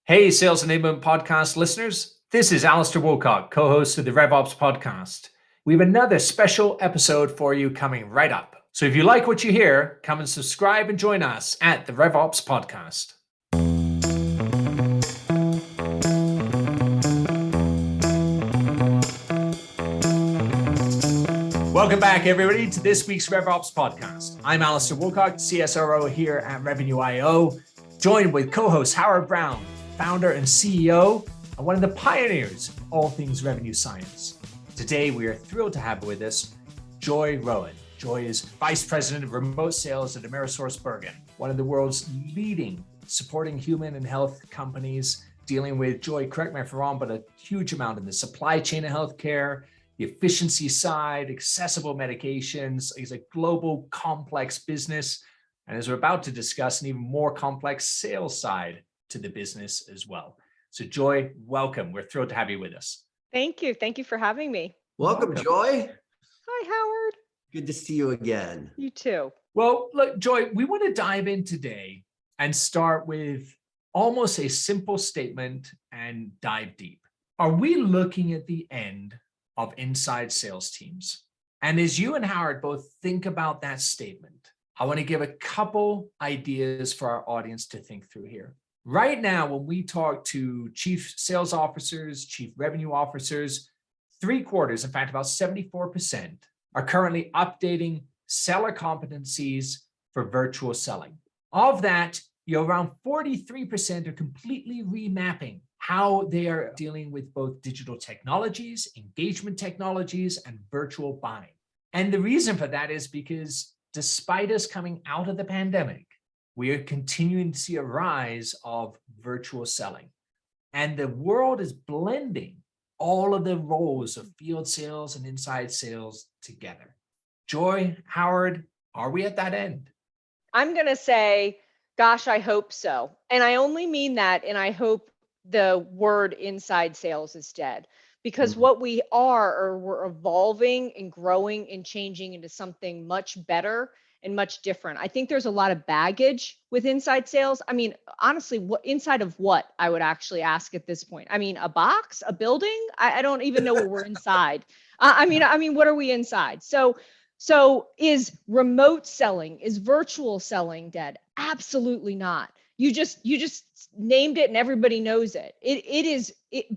Hey, Sales Enablement Podcast listeners. This is Alastair Woolcock, co-host of the RevOps podcast. We have another special episode for you coming right up. So if you like what you hear, come and subscribe and join us at the RevOps podcast. Welcome back, everybody, to this week's RevOps podcast. I'm Alastair Woolcock, CSRO here at Revenue.io, joined with co-host Howard Brown, founder and CEO, and one of the pioneers of all things revenue science. Today, we are thrilled to have with us Joy Rowan. Joy is Vice President of Remote Sales at AmerisourceBergen, one of the world's leading supporting human and health companies, dealing with, Joy, correct me if I'm wrong, but a huge amount in the supply chain of healthcare, the efficiency side, accessible medications. It's a global, complex business. And as we're about to discuss, an even more complex sales side to the business as well. So Joy, welcome. We're thrilled to have you with us. Thank you. Thank you for having me. Welcome, Joy. Hi, Howard. Good to see you again. You too. Well, look, Joy, we want to dive in today and start with almost a simple statement and dive deep. Are we looking at the end of inside sales teams? And as you and Howard both think about that statement, I want to give a couple ideas for our audience to think through here. Right now, when we talk to chief sales officers, chief revenue officers, 3/4, in fact, about 74%, are currently updating seller competencies for virtual selling. Of that, around 43% are completely remapping how they are dealing with both digital technologies, engagement technologies, and virtual buying. And the reason for that is because despite us coming out of the pandemic, we are continuing to see a rise of virtual selling. And the world is blending all of the roles of field sales and inside sales together. Joy, Howard, are we at that end? I'm going to say, gosh, I hope so. And I only mean that, and I hope the word inside sales is dead. Because what we are we're evolving and growing and changing into something much better and much different. I think there's a lot of baggage with inside sales. I mean, honestly, what inside of what, I would actually ask at this point. I mean, a box, a building? I don't even know what we're inside. I mean, what are we inside? So is remote selling, is virtual selling dead? Absolutely not. You just named it and everybody knows it.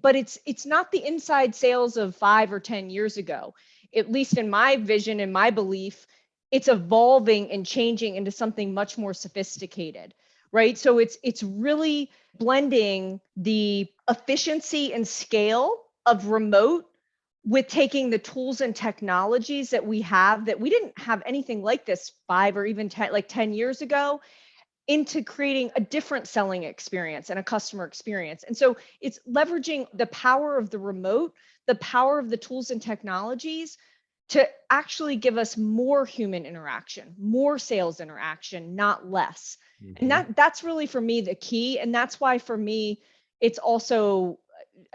But it's not the inside sales of 5 or 10 years ago. At least in my vision and my belief, it's evolving and changing into something much more sophisticated, right? So it's really blending the efficiency and scale of remote with taking the tools and technologies that we have, that we didn't have anything like this 5 or even 10 years ago, into creating a different selling experience and a customer experience. And so it's leveraging the power of the remote, the power of the tools and technologies to actually give us more human interaction, more sales interaction, not less. And that's really, for me, the key. And that's why, for me, it's also,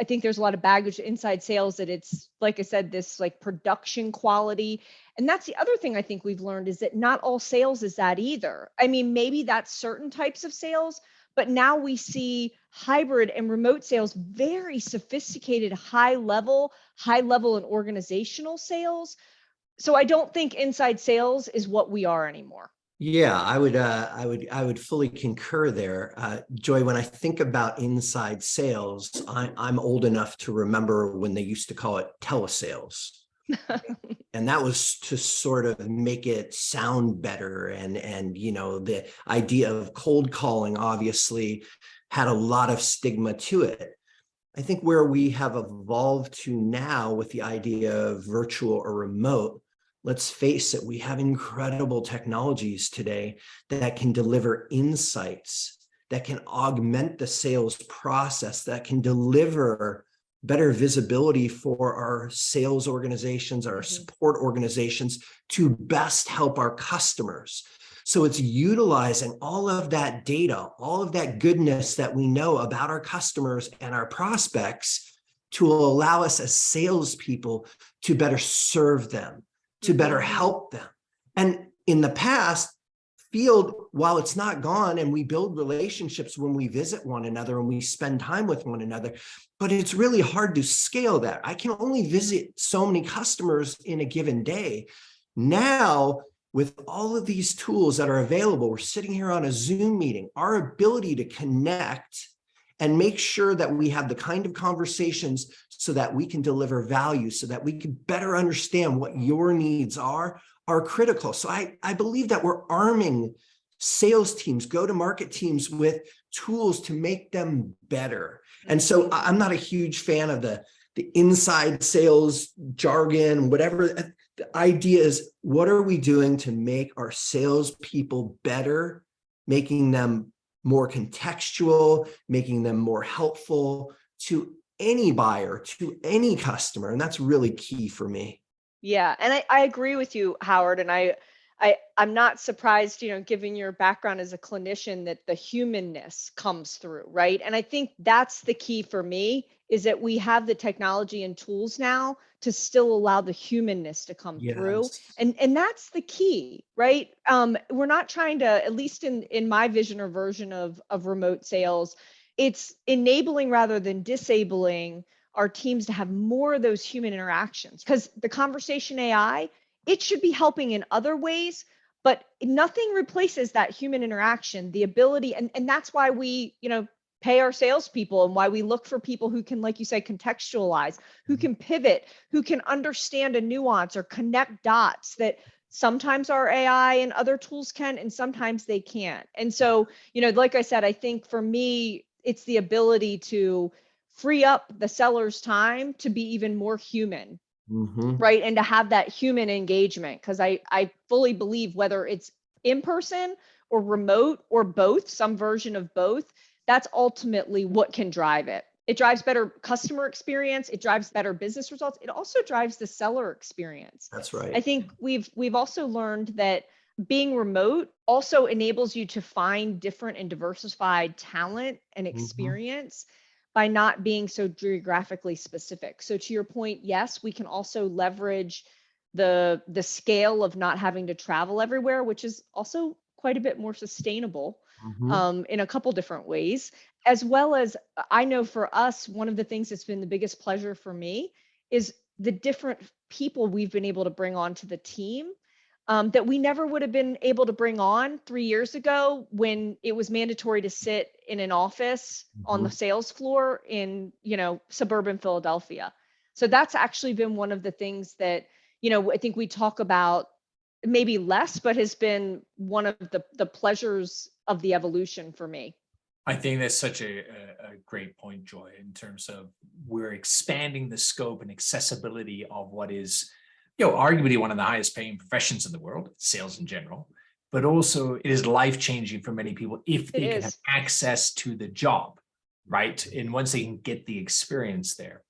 I think there's a lot of baggage inside sales, that it's, like I said, this like production quality. And that's the other thing I think we've learned, is that not all sales is that either. I mean, maybe that's certain types of sales, but now we see hybrid and remote sales, very sophisticated, high level and organizational sales. So I don't think inside sales is what we are anymore. Yeah, I would fully concur there. Joy, when I think about inside sales, I'm old enough to remember when they used to call it telesales. And that was to sort of make it sound better. And the idea of cold calling obviously had a lot of stigma to it. I think where we have evolved to now with the idea of virtual or remote, let's face it, we have incredible technologies today that can deliver insights, that can augment the sales process, that can deliver better visibility for our sales organizations, our support organizations, to best help our customers. So it's utilizing all of that data, all of that goodness that we know about our customers and our prospects, to allow us as salespeople to better serve them, to better help them. And in the past, field, while it's not gone, and we build relationships when we visit one another and we spend time with one another, but it's really hard to scale that. I can only visit so many customers in a given day. Now, with all of these tools that are available, we're sitting here on a Zoom meeting, our ability to connect and make sure that we have the kind of conversations so that we can deliver value, so that we can better understand what your needs are critical. So I believe that we're arming sales teams, go-to-market teams with tools to make them better. And so I'm not a huge fan of the inside sales jargon, whatever. The idea is, what are we doing to make our salespeople better, making them more contextual, making them more helpful to any buyer, to any customer? And that's really key for me. Yeah, and I agree with you, Howard, and I'm not surprised, given your background as a clinician, that the humanness comes through, right? And I think that's the key for me, is that we have the technology and tools now to still allow the humanness to come through. And that's the key, right? We're not trying to, at least in my vision or version of remote sales, it's enabling rather than disabling our teams to have more of those human interactions, because the conversation AI, it should be helping in other ways, but nothing replaces that human interaction, the ability. And that's why we, pay our salespeople, and why we look for people who can, like you say, contextualize, who can pivot, who can understand a nuance or connect dots that sometimes our AI and other tools can, and sometimes they can't. And so, like I said, I think for me, it's the ability to free up the seller's time to be even more human, right? And to have that human engagement, because I fully believe, whether it's in person or remote or both, some version of both, that's ultimately what can drive it. It drives better customer experience. It drives better business results. It also drives the seller experience. That's right. I think we've also learned that being remote also enables you to find different and diversified talent and experience by not being so geographically specific. So to your point, yes, we can also leverage the scale of not having to travel everywhere, which is also quite a bit more sustainable in a couple different ways. As well as, I know for us, one of the things that's been the biggest pleasure for me is the different people we've been able to bring onto the team that we never would have been able to bring on 3 years ago, when it was mandatory to sit in an office on the sales floor in, suburban Philadelphia. So that's actually been one of the things that, I think we talk about maybe less, but has been one of the pleasures of the evolution for me. I think that's such a great point, Joy, in terms of we're expanding the scope and accessibility of what is, arguably one of the highest paying professions in the world, sales in general, but also it is life-changing for many people if they can have access to the job, right? And once they can get the experience there.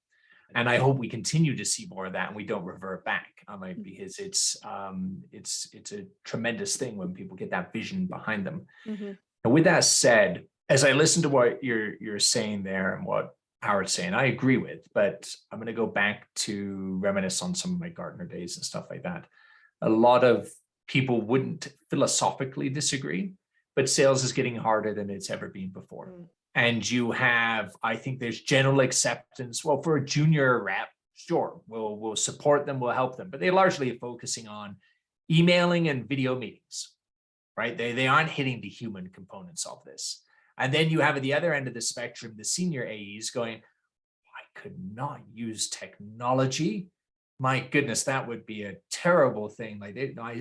And I hope we continue to see more of that and we don't revert back, because it's a tremendous thing when people get that vision behind them. And with that said, as I listen to what you're saying there and what Howard's saying, I agree with, but I'm going to go back to reminisce on some of my Gartner days and stuff like that. A lot of people wouldn't philosophically disagree, but sales is getting harder than it's ever been before. And you have, I think there's general acceptance. Well, for a junior rep, sure, we'll support them, we'll help them, but they largely are focusing on emailing and video meetings, right? They aren't hitting the human components of this. And then you have at the other end of the spectrum, the senior AEs going, I could not use technology. My goodness, that would be a terrible thing. Like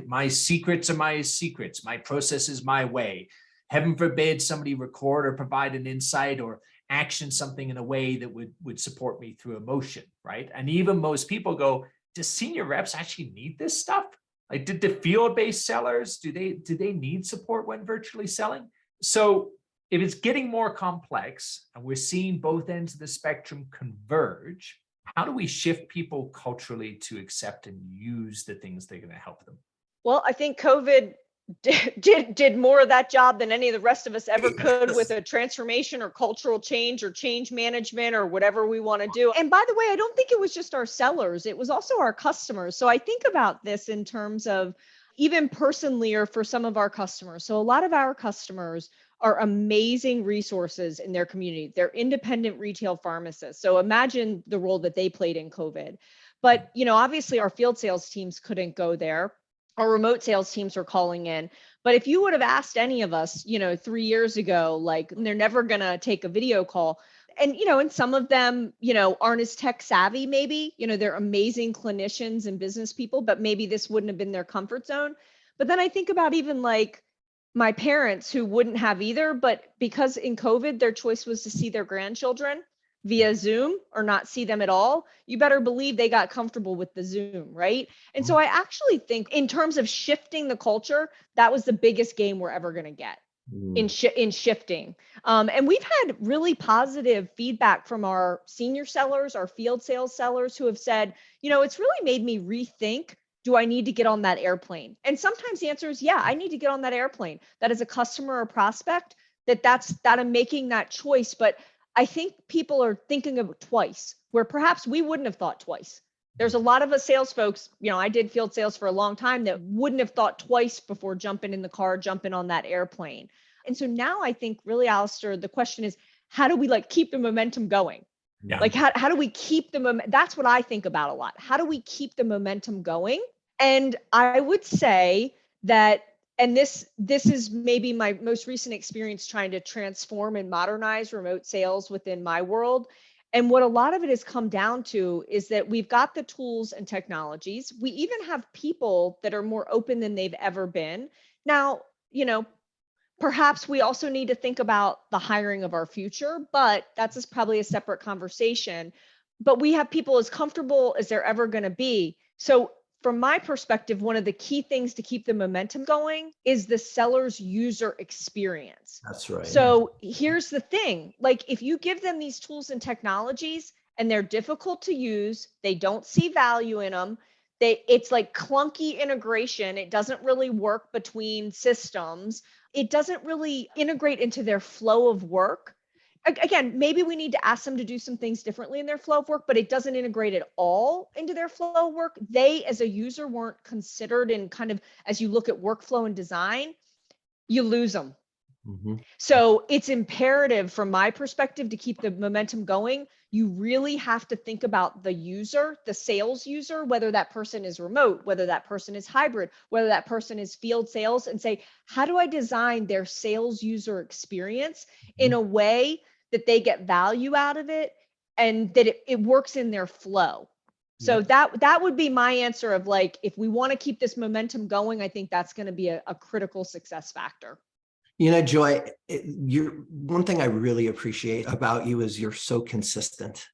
my secrets are my secrets. My process is my way. Heaven forbid somebody record or provide an insight or action something in a way that would support me through emotion, right? And even most people go, do senior reps actually need this stuff? Like, did the field-based sellers, do they need support when virtually selling? So if it's getting more complex and we're seeing both ends of the spectrum converge, how do we shift people culturally to accept and use the things that are going to help them? Well, I think COVID did more of that job than any of the rest of us ever could, with a transformation or cultural change or change management or whatever we want to do. And by the way, I don't think it was just our sellers, it was also our customers. So I think about this in terms of, even personally or for some of our customers. So a lot of our customers are amazing resources in their community. They're independent retail pharmacists. So imagine the role that they played in COVID. But, obviously our field sales teams couldn't go there. Our remote sales teams were calling in. But if you would have asked any of us, 3 years ago, like they're never going to take a video call. And, and some of them, aren't as tech savvy, maybe, they're amazing clinicians and business people, but maybe this wouldn't have been their comfort zone. But then I think about even like my parents who wouldn't have either, but because in COVID, their choice was to see their grandchildren via Zoom or not see them at all. You better believe they got comfortable with the Zoom, right? And so I actually think in terms of shifting the culture, that was the biggest game we're ever going to get in shifting. And we've had really positive feedback from our senior sellers, our field sales sellers who have said, it's really made me rethink, do I need to get on that airplane? And sometimes the answer is, yeah, I need to get on that airplane. That is a customer or prospect that I'm making that choice. But I think people are thinking of it twice, where perhaps we wouldn't have thought twice. There's a lot of us sales folks, I did field sales for a long time, that wouldn't have thought twice before jumping in the car, jumping on that airplane. And so now I think really, Alastair, the question is, how do we keep the momentum going? Yeah. Like, how do we keep the momentum? That's what I think about a lot. How do we keep the momentum going? And I would say that, and this is maybe my most recent experience trying to transform and modernize remote sales within my world. And what a lot of it has come down to is that we've got the tools and technologies. We even have people that are more open than they've ever been. Now, perhaps we also need to think about the hiring of our future, but that's probably a separate conversation. But we have people as comfortable as they're ever going to be. So from my perspective, one of the key things to keep the momentum going is the seller's user experience. That's right. So here's the thing, if you give them these tools and technologies and they're difficult to use, they don't see value in them, it's like clunky integration. It doesn't really work between systems. It doesn't really integrate into their flow of work. Again, maybe we need to ask them to do some things differently in their flow of work, but it doesn't integrate at all into their flow of work. They, as a user, weren't considered in kind of, as you look at workflow and design, you lose them. Mm-hmm. So it's imperative from my perspective to keep the momentum going. You really have to think about the user, the sales user, whether that person is remote, whether that person is hybrid, whether that person is field sales, and say, how do I design their sales user experience in a way that they get value out of it and that it works in their flow? So that would be my answer of if we want to keep this momentum going, I think that's going to be a critical success factor. Joy, one thing I really appreciate about you is you're so consistent.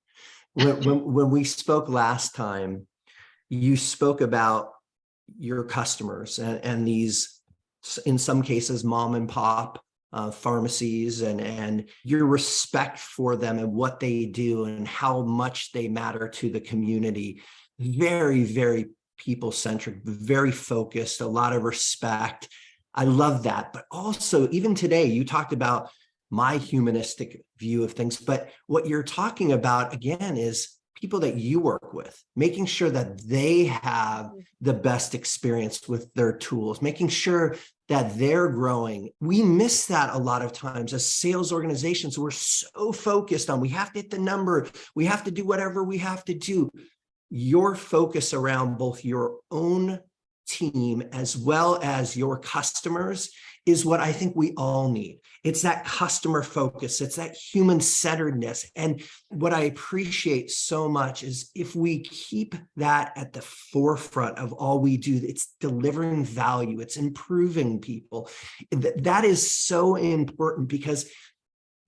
When we spoke last time, you spoke about your customers and these, in some cases, mom and pop pharmacies and your respect for them and what they do and how much they matter to the community. Very, very people-centric, very focused, a lot of respect. I love that. But also, even today, you talked about my humanistic view of things. But what you're talking about, again, is people that you work with, making sure that they have the best experience with their tools, making sure that they're growing. We miss that a lot of times as sales organizations. We're so focused on, we have to hit the number, we have to do whatever we have to do. Your focus around both your own team as well as your customers is what I think we all need. It's that customer focus, it's that human centeredness. And what I appreciate so much is if we keep that at the forefront of all we do, it's delivering value, it's improving people. That is so important because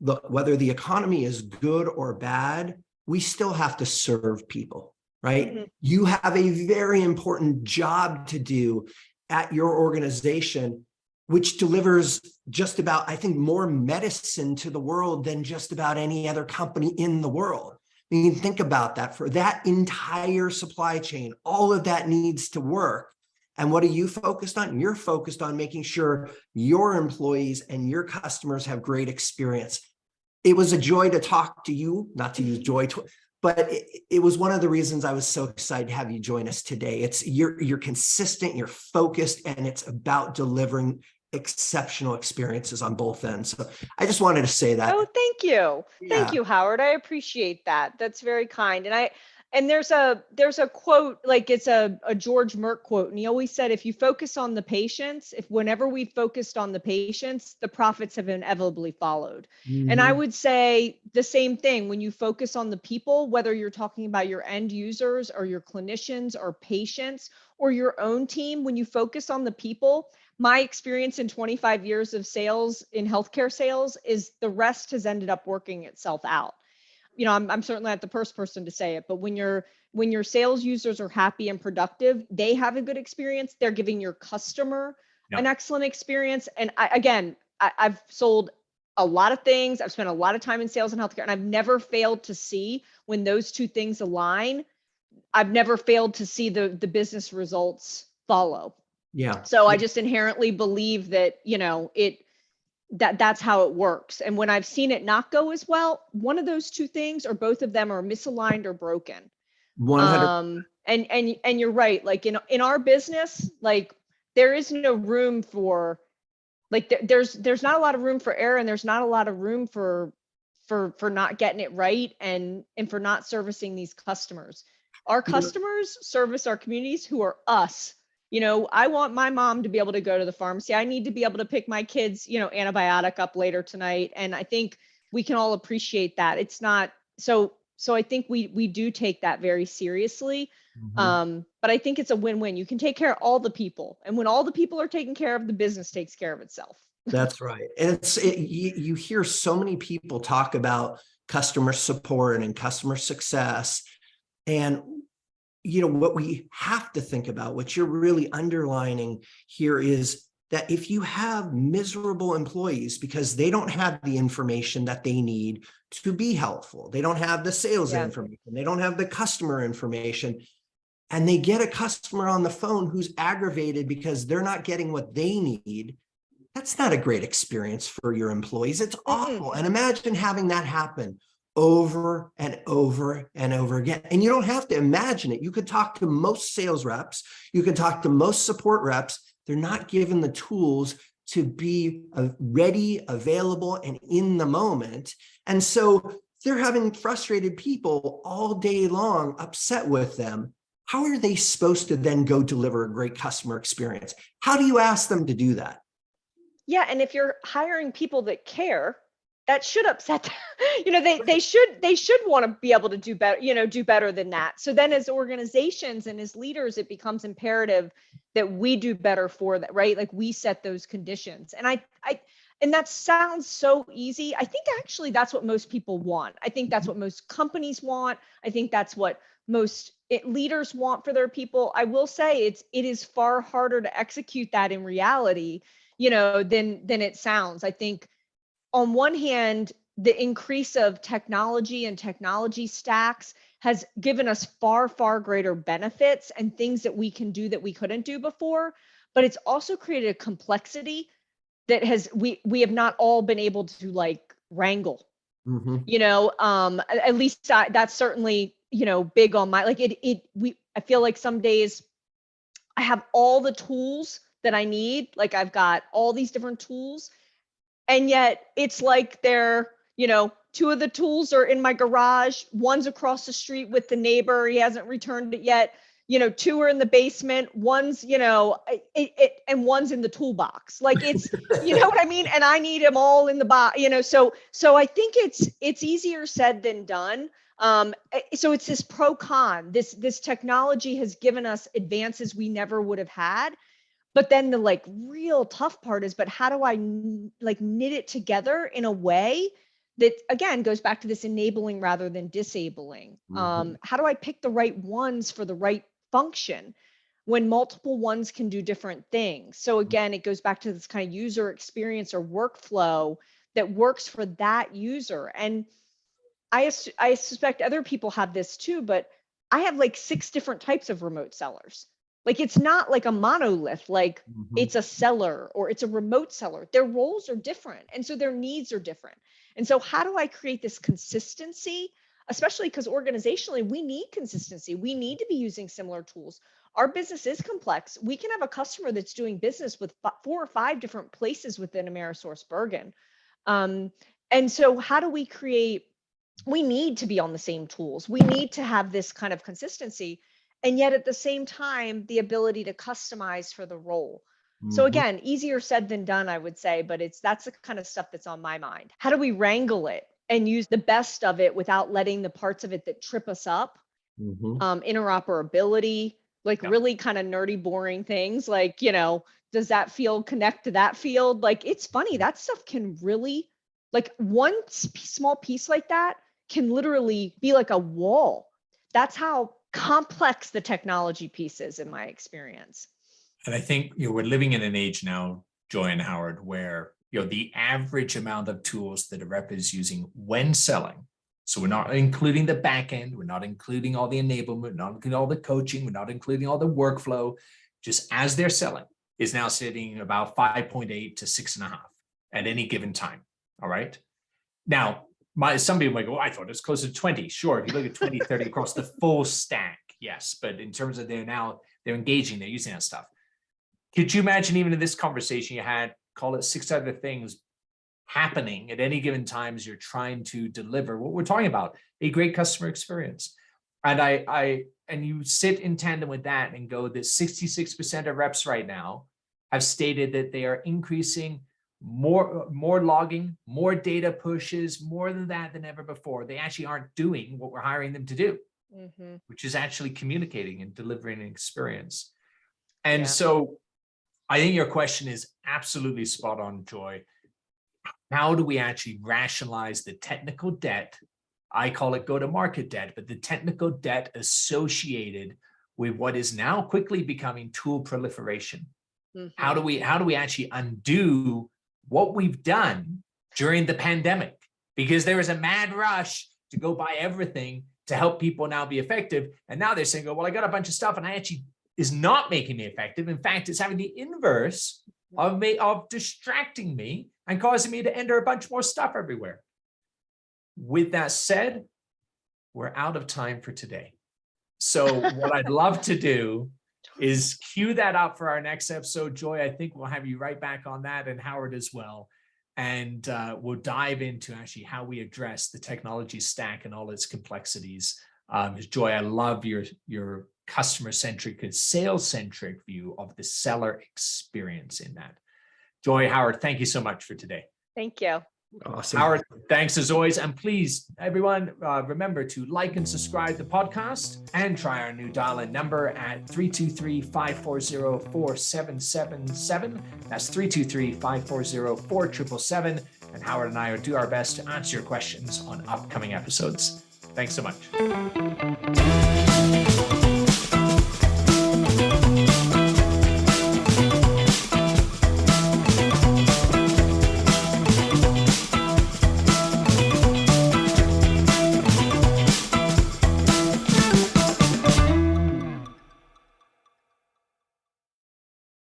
look, whether the economy is good or bad, we still have to serve people. Right? Mm-hmm. You have a very important job to do at your organization, which delivers just about, I think, more medicine to the world than just about any other company in the world. I mean, think about that. For that entire supply chain, all of that needs to work. And what are you focused on? You're focused on making sure your employees and your customers have great experience. It was a joy to talk to you, not to use joy, but it was one of the reasons I was so excited to have you join us today. It's you're consistent, you're focused, and it's about delivering exceptional experiences on both ends. So I just wanted to say that. Oh, thank you. Thank Yeah. you, Howard. I appreciate that. That's very kind. And there's a quote, like it's a George Merck quote. And he always said, if you focus on the patients, if whenever we focused on the patients, the profits have inevitably followed. And I Mhm. would say the same thing when you focus on the people, whether you're talking about your end users or your clinicians or patients or your own team, when you focus on the people, my experience in 25 years of sales in healthcare sales is the rest has ended up working itself out. You know, I'm certainly not the first person to say it, but when your sales users are happy and productive, they have a good experience. They're giving your customer an excellent experience. And I've sold a lot of things. I've spent a lot of time in sales and healthcare, and I've never failed to see when those two things align. I've never failed to see the business results follow. Yeah. So I just inherently believe that, that's how it works. And when I've seen it not go as well, one of those two things or both of them are misaligned or broken. 100. And you're right. Like in our business, like there is no room for, like there's not a lot of room for error, and there's not a lot of room for not getting it right and for not servicing these customers. Our customers service our communities, who are us. I want my mom to be able to go to the pharmacy. I need to be able to pick my kids, antibiotic up later tonight. And I think we can all appreciate that. It's not so I think we do take that very seriously. But I think it's a win-win. You can take care of all the people. And when all the people are taken care of, the business takes care of itself. That's right. And you hear so many people talk about customer support and customer success. And what we have to think about, what you're really underlining here, is that if you have miserable employees because they don't have the information that they need to be helpful, they don't have the sales information, they don't have the customer information, and they get a customer on the phone who's aggravated because they're not getting what they need, that's not a great experience for your employees. It's awful. And imagine having that happen over and over and over again. And you don't have to imagine it. You could talk to most sales reps. You can talk to most support reps. They're not given the tools to be ready, available, and in the moment. And so they're having frustrated people all day long, upset with them. How are they supposed to then go deliver a great customer experience? How do you ask them to do that? Yeah, and if you're hiring people that care, that should upset them. They should want to be able to do better, do better than that. So then as organizations and as leaders, it becomes imperative that we do better for that, right? Like we set those conditions. And and that sounds so easy. I think actually that's what most people want. I think that's what most companies want. I think that's what most leaders want for their people. I will say it is far harder to execute that in reality, than it sounds. I think on one hand, the increase of technology and technology stacks has given us far, far greater benefits and things that we can do that we couldn't do before. But it's also created a complexity that we have not all been able to like wrangle. At least that's certainly, big on my, like I feel like some days I have all the tools that I need. Like I've got all these different tools, and yet it's like they're, two of the tools are in my garage. One's across the street with the neighbor. He hasn't returned it yet. Two are in the basement. One's, and one's in the toolbox. Like it's, you know what I mean? And I need them all in the box, so I think it's easier said than done. So it's this pro con. This technology has given us advances we never would have had. But then the like real tough part is, but how do I like knit it together in a way that again goes back to this enabling rather than disabling? How do I pick the right ones for the right function when multiple ones can do different things? So again, it goes back to this kind of user experience or workflow that works for that user. And I suspect other people have this too, but I have like 6 different types of remote sellers. Like it's not like a monolith, like it's a seller or it's a remote seller. Their roles are different. And so their needs are different. And so how do I create this consistency especially because organizationally, we need consistency. We need to be using similar tools. Our business is complex. We can have a customer that's doing business with 4 or 5 different places within AmerisourceBergen. And so how do we create, we need to be on the same tools. We need to have this kind of consistency. And yet at the same time, the ability to customize for the role. So again, easier said than done, I would say, but that's the kind of stuff that's on my mind. How do we wrangle it and use the best of it without letting the parts of it that trip us up? Interoperability, like really kind of nerdy, boring things like, does that field connect to that field? Like, it's funny, that stuff can really, like one small piece like that can literally be like a wall. That's how complex the technology piece is in my experience. And I think we're living in an age now, Joy and Howard, where the average amount of tools that a rep is using when selling. So we're not including the back end, we're not including all the enablement, not including all the coaching, we're not including all the workflow, just as they're selling is now sitting about 5.8 to 6.5 at any given time. All right. Now, some people might go, I thought it was closer to 20. Sure, if you look at 20, 30 across the full stack, yes. But in terms of they're engaging, they're using that stuff. Could you imagine even in this conversation you had, call it 6 other things happening at any given time as you're trying to deliver what we're talking about, a great customer experience. And and you sit in tandem with that and go that 66% of reps right now have stated that they are increasing more logging, more data pushes, more than that than ever before. They actually aren't doing what we're hiring them to do, which is actually communicating and delivering an experience. And so I think your question is absolutely spot on, Joy. How do we actually rationalize the technical debt? I call it go-to-market debt, but the technical debt associated with what is now quickly becoming tool proliferation. How do we actually undo what we've done during the pandemic? Because there was a mad rush to go buy everything to help people now be effective. And now they're saying, oh, well, I got a bunch of stuff and I actually is not making me effective. In fact, it's having the inverse of distracting me and causing me to enter a bunch more stuff everywhere. With that said, we're out of time for today. So what I'd love to do is cue that up for our next episode. Joy, I think we'll have you right back on that, and Howard as well. And we'll dive into actually how we address the technology stack and all its complexities. Joy, I love your customer-centric and sales-centric view of the seller experience in that. Joy, Howard, thank you so much for today. Thank you. Awesome. Howard, thanks as always. And please, everyone, remember to like and subscribe to the podcast and try our new dial-in number at 323-540-4777. That's 323-540-4777. And Howard and I will do our best to answer your questions on upcoming episodes. Thanks so much.